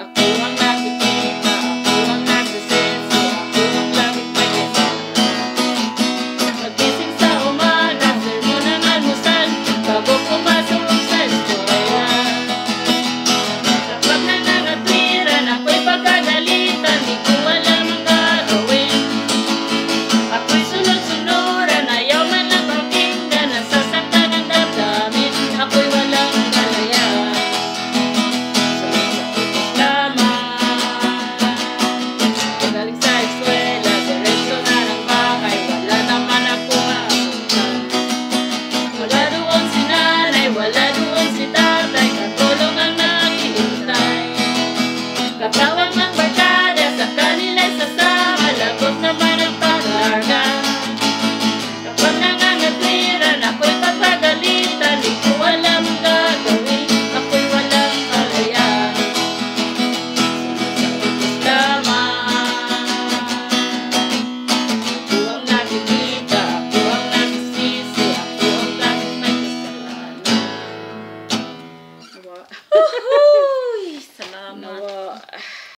Ako ang nakikita, ako ang nagsisisi, ako ang laging may kasalanan. Pagising sa umaga, sermon ang almusal, bago pumasok sa eskwela. Kapag nangangatwiran, ako'y pagkagalitan, di ko alam ang gagawin. Ako'y sunod-sunuran, ayaw man lang pakinggan, nasasaktan ang damdamin, ako'y walang kalayaan. Pagaling sa eskwela, diretso na ng bahay, wala naman ako maabutan. Wala doon si nanay, wala doon si tatay, katulong ang naghihintay. Katawag ng barkada, sa kanila'y sasama, lagot naman ang pag-arga. Kapag nangangatwiran, ako'y papagalitan, di ko alam ang gagawin, ako'y walang kalayaan. Ako ang nakikita, ako ang nagsisisi, ako ang laging may kasalanan.